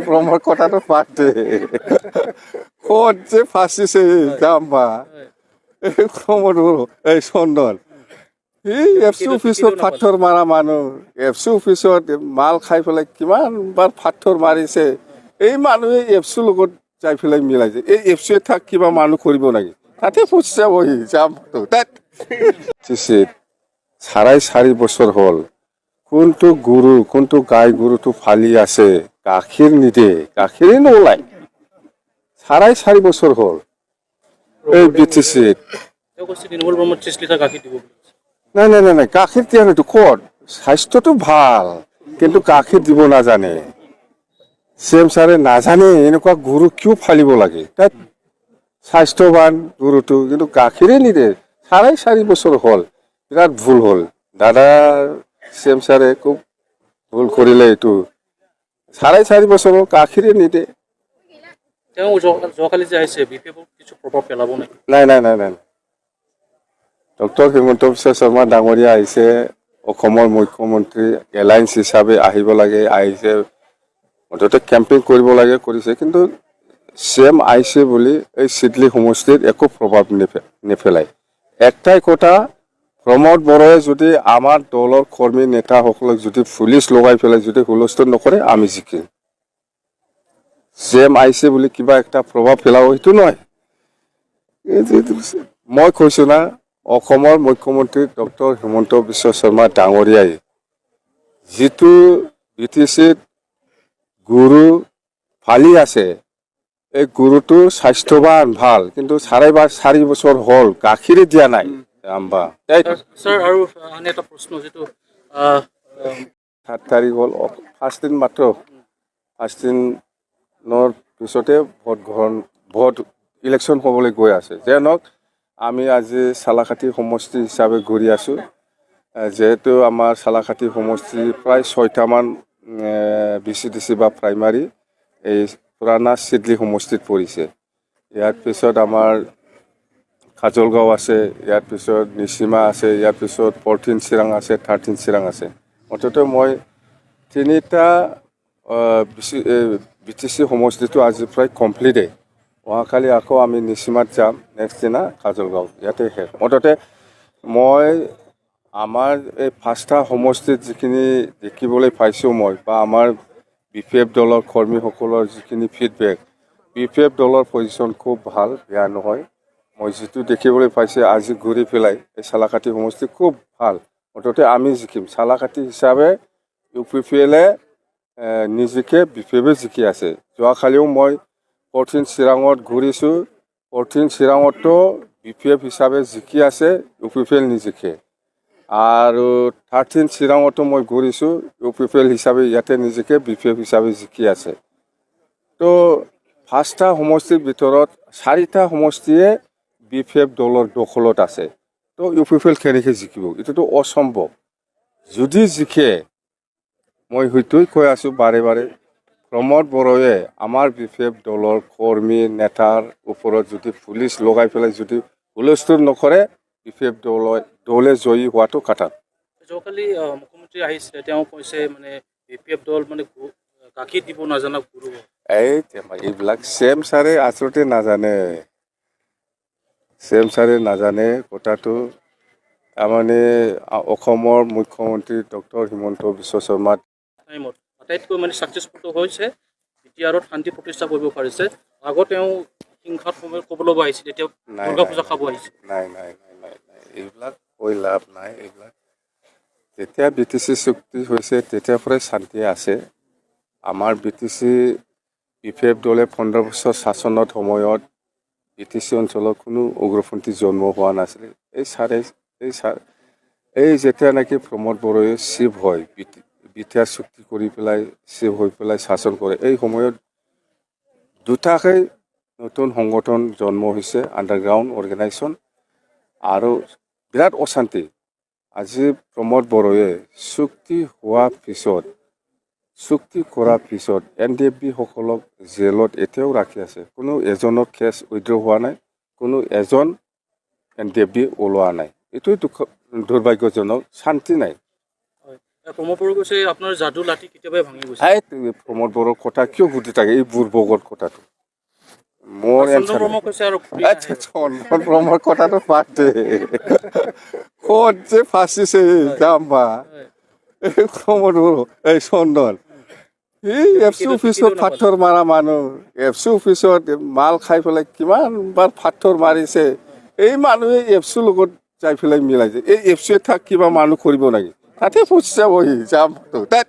প্ৰমোদ কথাটো বাদ দে ক'ত যে ফাঁচিছে যাম্বা এই প্ৰমোদ এই চন্দন এই এফচি অফিচত পাথৰ মাৰা মানুহ এফচি অফিচত মাল খাই পেলাই কিমান বাৰ পাথৰ মাৰিছে এই মানুহে এফচিৰ লগত যাই পেলাই মিলাইছে এই এফচিয়ে থাক কিবা মানুহ কৰিব নেকি তাতে ফুচছে বহি যাম তাত 4.5 বছৰ হ'ল কোনটো গৰু কোনটো গাই গৰুটো ফালি আছে গাখীৰ নিদে গাখীৰে নোলায় 4.5 বছৰ হ'ল এই বিটিচিত নাই নাই নাই নাই গাখীৰ দিয়া নাইতো ক'ত স্বাস্থ্যটো ভাল কিন্তু গাখীৰ দিব নাজানে চেম ছাৰে নাজানে এনেকুৱা গৰু কিয় ফালিব লাগে তাত স্বাস্থ্যৱান গৰুটো কিন্তু গাখীৰে নিদে 4.5 বছৰ হ'ল বিৰাট ভুল হ'ল দাদা চেম ছাৰে খুব ভুল কৰিলে এইটো 4.5 বছৰ গাখীৰে নিদে নাই নাই নাই নাই ডক্টৰ হিমন্ত বিশ্ব শৰ্মা ডাঙৰীয়া আহিছে অসমৰ মুখ্যমন্ত্ৰী এলায়েন্স হিচাপে আহিব লাগে আহিছে মুঠতে কেম্পেইন কৰিব লাগে কৰিছে কিন্তু চেম আহিছে বুলি এই চিডলি সমষ্টিত একো প্ৰভাৱ নেপেলায় একটাই কথা প্ৰমোদ বড়োৱে যদি আমাৰ দলৰ কৰ্মী নেতাসকলক যদি পুলিচ লগাই পেলাই যদি হুলস্থুল নকৰে আমি জিকিম চেম আহিছে বুলি কিবা একটা প্ৰভাৱ পেলাব সেইটো নহয় মই কৈছো না অসমৰ মুখ্যমন্ত্ৰী ডক্টৰ হিমন্ত বিশ্ব শৰ্মা ডাঙৰীয়াই যিটো বিটিচিত গৰু ফালি আছে এই গৰুটো স্বাস্থ্যৱান ভাল কিন্তু 4.5 বছৰ হ'ল গাখীৰে দিয়া নাই স্যাৰ আৰু আন এটা প্ৰশ্ন যেটো 7 তাৰিখ হ'ল 5 দিন মাত্ৰ 5 দিনৰ পিছতে ভোট ইলেকশ্যন হ'বলৈ গৈ আছে যেনক আমি আজি চালাকাটি সমষ্টি হিচাপে ঘূৰি আছো যেহেতু আমাৰ চালাকাটি সমষ্টি প্ৰায় 6টামান বিচিডিচি বা প্ৰাইমাৰী এই পুৰাণা চিডলি সমষ্টিত পৰিছে ইয়াৰ পিছত আমাৰ খাজলগাঁও আছে ইয়াৰ পিছত নিচিমা আছে ইয়াৰ পিছত 14 চিৰাং আছে 13 চিৰাং আছে মুঠতে মই 3টা বিটিচি সমষ্টিটো আজি প্ৰায় কমপ্লিটে অহাকালি আকৌ আমি নিচিমাত যাম নেক্সট দিনা খাজলগাঁও ইয়াতে শেষ মুঠতে মই আমাৰ এই 5টা সমষ্টিত যিখিনি দেখিবলৈ পাইছোঁ মই বা আমাৰ বিপিএফ দলৰ কৰ্মীসকলৰ যিখিনি ফিডবেক বিপিএফ দলৰ পজিশ্যন খুব ভাল বেয়া নহয় মই যিটো দেখিবলৈ পাইছে আজি ঘূৰি পেলাই এই চালাকাটি সমষ্টি খুব ভাল মুঠতে আমি জিকিম চালাকাটি হিচাপে ইউপিপিএলে নিজিকে বিপিএফে জিকি আছে যোৱাকালিও মই 14 চিৰাঙত ঘূৰিছোঁ 14 চিৰাঙতো বিপিএফ হিচাপে জিকি আছে ইউপিপিএল নিজিকে আৰু 13 চিৰাঙতো মই ঘূৰিছোঁ ইউপিপিএল হিচাপে ইয়াতে নিজিকে বিপিএফ হিচাপে জিকি আছে তো 5টা সমষ্টিৰ ভিতৰত 4টা সমষ্টিয়ে বিপিএফ দলৰ দখলত আছে তো ইউপিপিএল কেনেকৈ জিকিব এইটোতো অসম্ভৱ যদি জিকে মই হয়তো কৈ আছোঁ বাৰে বাৰে প্ৰমোদ বড়োৱে আমাৰ বিপিএফ দলৰ কৰ্মী নেতাৰ ওপৰত যদি পুলিচ লগাই পেলাই যদি হুলস্থুল নকৰে বিপিএফ দলে জয়ী হোৱাটো কথা যোৱাকালি মুখ্যমন্ত্ৰী আহিছে তেওঁ কৈছে মানে বিপিএফ দল মানে গাখীৰ দিব নাজানা গৰু এইবিলাক চেম ছাৰে আচলতে নাজানে কথাটো তাৰমানে অসমৰ মুখ্যমন্ত্ৰী ডক্টৰ হিমন্ত বিশ্ব শৰ্মা আটাইতকৈ মানে ছাকচেছফুল হৈছে বিটিআৰত শান্তি প্ৰতিষ্ঠা কৰিব পাৰিছে আগত তেওঁ হিংসাত সময় ক'ব লগা আহিছিল এতিয়া দুৰ্গা পূজা খাব আহিছে নাই এইবিলাক কৈ লাভ নাই এইবিলাক যেতিয়া বিটিচি চুক্তি হৈছে তেতিয়াৰ পৰাই শান্তি আছে আমাৰ বিটিচি বিপিএফ দলে 15 বছৰ শাসনত সময়ত বিটিচি অঞ্চলত কোনো উগ্ৰপন্থী জন্ম হোৱা নাছিল এই যেতিয়া নেকি প্ৰমোদ বড়োৱে চিফ হয় বিটিআৰ চুক্তি কৰি পেলাই চিফ হৈ পেলাই শাসন কৰে এই সময়ত দুটাকৈ নতুন সংগঠন জন্ম হৈছে আণ্ডাৰগ্ৰাউণ্ড অৰ্গেনাইজেশ্যন আৰু বিৰাট অশান্তি আজি প্ৰমোদ বড়োৱে চুক্তি কৰাৰ পিছত NDFB সকলক জেলত এতিয়াও ৰাখি আছে কোনো এজনৰ কেছ উইথড্ৰ হোৱা নাই কোনো এজন NDFB ওলোৱা নাই এইটোৱে দুৰ্ভাগ্যজনক শান্তি নাই প্ৰমোদ বড়ো কৈছে আপোনাৰ যাদু লাঠি কেতিয়াবাই ভাঙি গৈছে। এই তুমি প্ৰমোদ বড়োৰ কথা কিয় সুধি থাকে এই বুৰ্বকৰ কথাটো মোৰ চন্দন ব্ৰহ্ম কৈছে আৰু ঘূৰি নাহে। চন্দন ব্ৰহ্মৰ কথাটো বাদ দে ক'ত যে ফাঁচিছে যাম বা এই প্ৰমোদ বড়ো এই চন্দন এই এফচি অফিচত ফাথৰ মাৰা মানুহ এফচি অফিচত মাল খাই পেলাই কিমান বাৰ ফাথৰ মাৰিছে এই মানুহে এফচিৰ লগত যাই পেলাই মিলাইছে এই এফচিত থাক কিবা মানুহ কৰিব লাগে তাতে ফুচা বহি যাম তাত